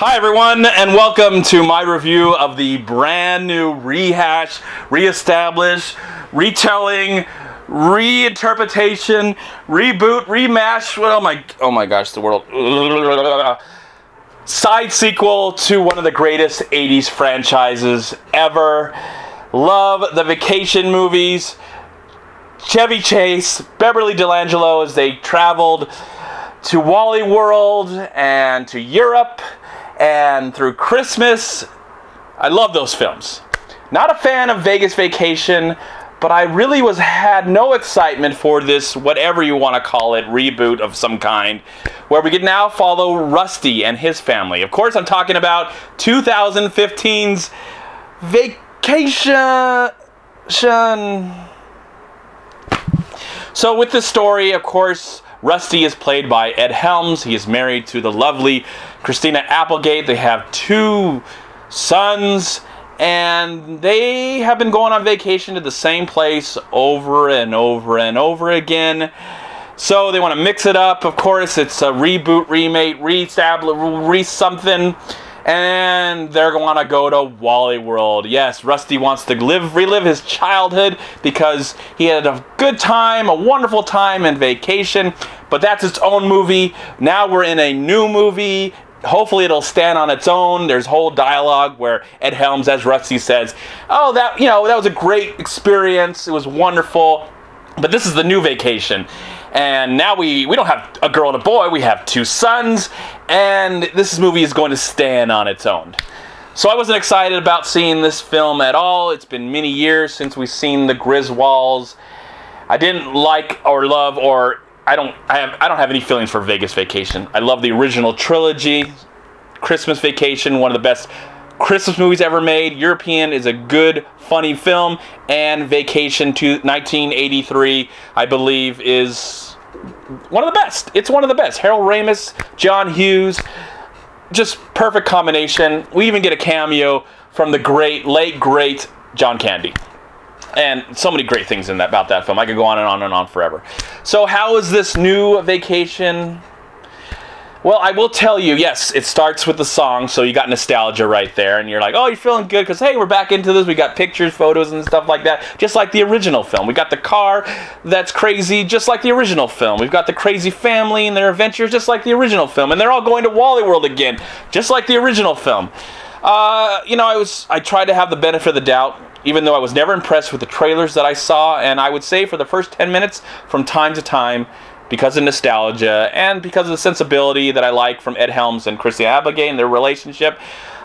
Hi everyone, and welcome to my review of the brand new rehash, reestablish, retelling, reinterpretation, reboot, remash, oh my gosh, the world, side sequel to one of the greatest 80s franchises ever. Love the vacation movies. Chevy Chase, Beverly D'Angelo as they traveled to Wally World and to Europe and through Christmas. I love those films. Not a fan of Vegas Vacation, but I really had no excitement for this, whatever you want to call it, reboot of some kind, where we can now follow Rusty and his family. Of course, I'm talking about 2015's Vacation. So with this story, of course, Rusty is played by Ed Helms. He is married to the lovely Christina Applegate. They have 2 sons, and they have been going on vacation to the same place over and over and over again. So they want to mix it up. Of course, it's a reboot, remake, re something. And they're going to go to Wally World. Yes, Rusty wants to relive his childhood because he had a good time, a wonderful time in vacation. But that's its own movie. Now we're in a new movie. Hopefully it'll stand on its own. There's whole dialogue where Ed Helms, as Rusty says, "Oh, that was a great experience. It was wonderful. But this is the new vacation. And now we don't have a girl and a boy, we have 2 sons, and this movie is going to stand on its own." So I wasn't excited about seeing this film at all. It's been many years since we've seen the Griswolds. I didn't like or love, or I don't have any feelings for Vegas Vacation. I love the original trilogy. Christmas Vacation, one of the best Christmas movies ever made. European is a good, funny film, and Vacation to 1983, I believe, is one of the best. It's one of the best. Harold Ramis, John Hughes, just perfect combination. We even get a cameo from the late great John Candy. And so many great things about that film. I could go on and on and on forever. So how is this new Vacation? Well, I will tell you, yes, it starts with the song, so you got nostalgia right there, and you're like, oh, you're feeling good, because, hey, we're back into this, we got pictures, photos, and stuff like that, just like the original film. We got the car that's crazy, just like the original film. We've got the crazy family and their adventures, just like the original film, and they're all going to Wally World again, just like the original film. I tried to have the benefit of the doubt, even though I was never impressed with the trailers that I saw, and I would say for the first 10 minutes, from time to time, because of nostalgia and because of the sensibility that I like from Ed Helms and Christina Applegate and their relationship,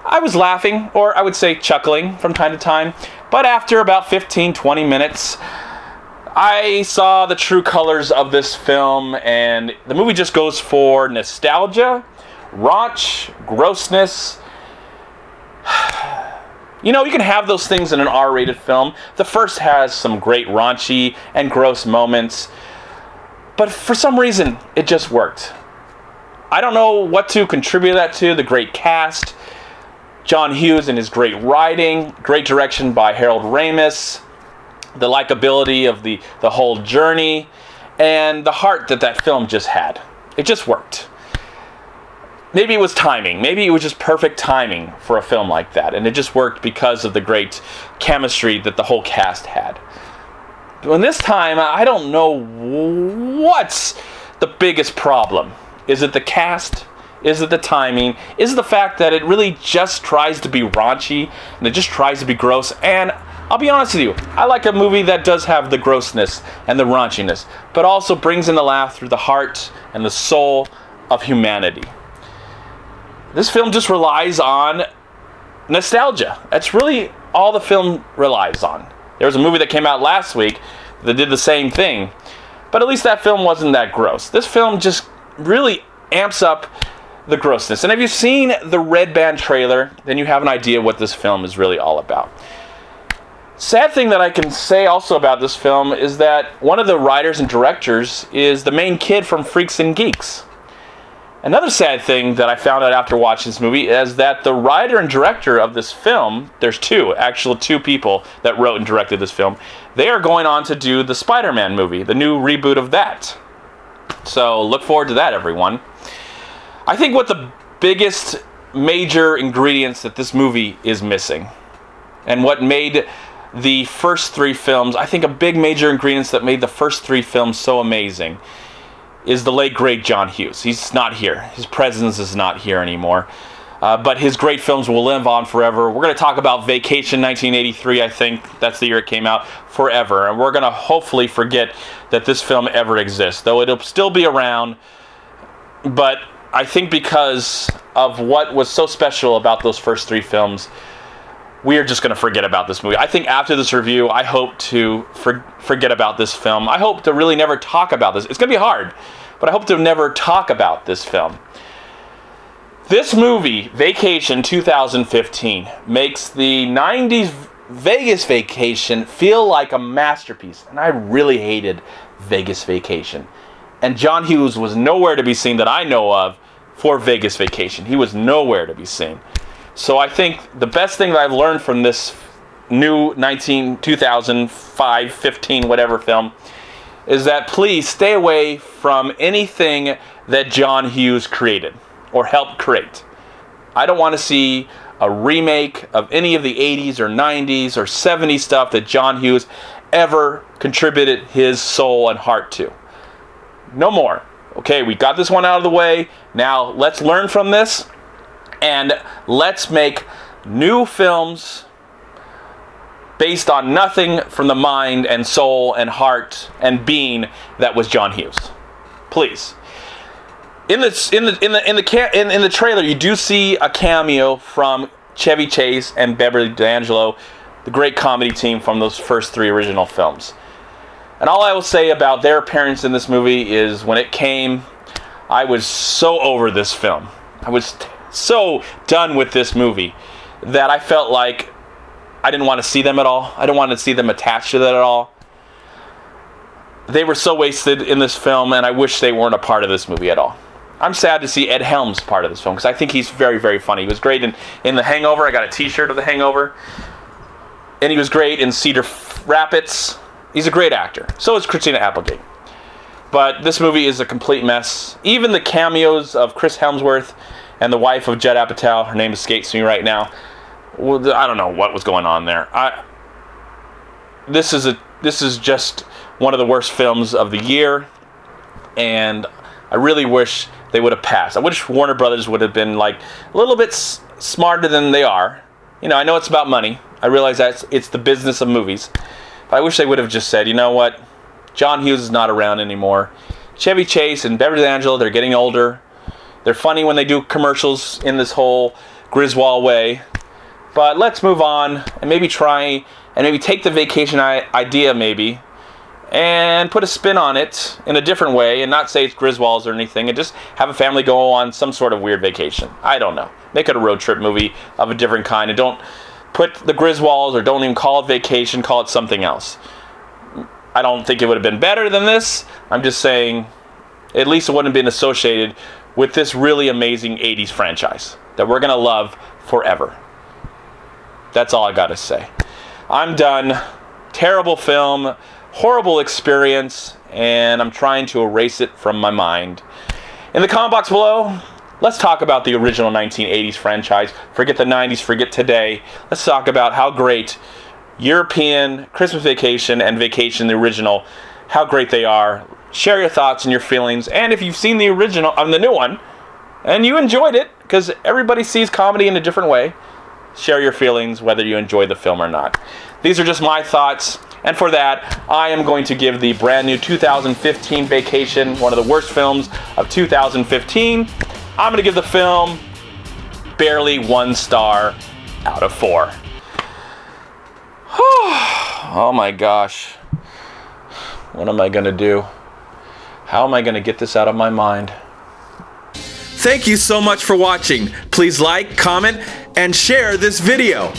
I was laughing, or I would say chuckling from time to time. But after about 15-20 minutes, I saw the true colors of this film, and the movie just goes for nostalgia, raunch, grossness. You can have those things in an R-rated film. The first has some great raunchy and gross moments, but for some reason, it just worked. I don't know what to contribute that to. The great cast, John Hughes and his great writing, great direction by Harold Ramis, the likability of the whole journey, and the heart that film just had. It just worked. Maybe it was timing. Maybe it was just perfect timing for a film like that, and it just worked because of the great chemistry that the whole cast had. But this time, I don't know what's the biggest problem. Is it the cast? Is it the timing? Is it the fact that it really just tries to be raunchy and it just tries to be gross? And I'll be honest with you, I like a movie that does have the grossness and the raunchiness, but also brings in the laugh through the heart and the soul of humanity. This film just relies on nostalgia. That's really all the film relies on. There was a movie that came out last week that did the same thing, but at least that film wasn't that gross. This film just really amps up the grossness. And if you've seen the Red Band trailer, then you have an idea what this film is really all about. Sad thing that I can say also about this film is that one of the writers and directors is the main kid from Freaks and Geeks. Another sad thing that I found out after watching this movie is that the writer and director of this film, there's 2 people that wrote and directed this film, they are going on to do the Spider-Man movie, the new reboot of that. So look forward to that, everyone. I think what the biggest major ingredients that this movie is missing. And what made the first three films, I think a big major ingredients that made the first three films so amazing, is the late great John Hughes. He's not here. His presence is not here anymore. But his great films will live on forever. We're going to talk about Vacation 1983, I think. That's the year it came out, forever. And we're going to hopefully forget that this film ever exists, though it'll still be around. But I think because of what was so special about those first three films, we are just going to forget about this movie. I think after this review, I hope to forget about this film. I hope to really never talk about this. It's going to be hard, but I hope to never talk about this film. This movie, Vacation 2015, makes the 90s Vegas Vacation feel like a masterpiece. And I really hated Vegas Vacation. And John Hughes was nowhere to be seen that I know of for Vegas Vacation. He was nowhere to be seen. So I think the best thing that I've learned from this new 2005, 15, whatever film, is that please stay away from anything that John Hughes created or helped create. I don't want to see a remake of any of the 80s or 90s or 70s stuff that John Hughes ever contributed his soul and heart to. No more. Okay, we got this one out of the way. Now let's learn from this and let's make new films based on nothing from the mind and soul and heart and being that was John Hughes. Please. In the trailer, you do see a cameo from Chevy Chase and Beverly D'Angelo, the great comedy team from those first three original films. And all I will say about their appearance in this movie is when it came, I was so over this film. I was so done with this movie that I felt like I didn't want to see them at all. I didn't want to see them attached to that at all. They were so wasted in this film, and I wish they weren't a part of this movie at all. I'm sad to see Ed Helms part of this film because I think he's very, very funny. He was great in The Hangover. I got a t-shirt of The Hangover. And he was great in Cedar Rapids. He's a great actor. So is Christina Applegate. But this movie is a complete mess. Even the cameos of Chris Hemsworth and the wife of Judd Apatow, her name escapes me right now. Well, I don't know what was going on there. This is just one of the worst films of the year. And I really wish they would have passed. I wish Warner Brothers would have been like a little bit smarter than they are. You know, I know it's about money. I realize that it's the business of movies. But I wish they would have just said, you know what? John Hughes is not around anymore. Chevy Chase and Beverly D'Angelo, they're getting older. They're funny when they do commercials in this whole Griswold way. But let's move on and maybe try and maybe take the vacation idea maybe and put a spin on it in a different way and not say it's Griswold's or anything and just have a family go on some sort of weird vacation. I don't know. Make it a road trip movie of a different kind and don't put the Griswolds or don't even call it vacation, call it something else. I don't think it would have been better than this. I'm just saying at least it wouldn't have been associated with this really amazing 80s franchise that we're going to love forever. That's all I got to say. I'm done. Terrible film. Horrible experience, and I'm trying to erase it from my mind. In the comment box below, let's talk about the original 1980s franchise. Forget the 90s, forget today. Let's talk about how great European Christmas Vacation and Vacation, the original, how great they are. Share your thoughts and your feelings, and if you've seen the original, the new one, and you enjoyed it, because everybody sees comedy in a different way, share your feelings whether you enjoyed the film or not. These are just my thoughts. And for that, I am going to give the brand new 2015 Vacation, one of the worst films of 2015. I'm going to give the film barely 1 star out of 4. Oh my gosh. What am I going to do? How am I going to get this out of my mind? Thank you so much for watching. Please like, comment, and share this video.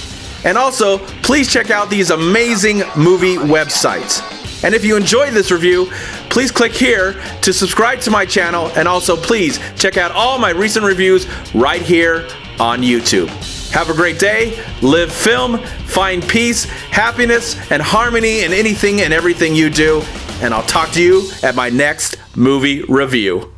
And also, please check out these amazing movie websites. And if you enjoyed this review, please click here to subscribe to my channel. And also, please check out all my recent reviews right here on YouTube. Have a great day, live film, find peace, happiness, and harmony in anything and everything you do. And I'll talk to you at my next movie review.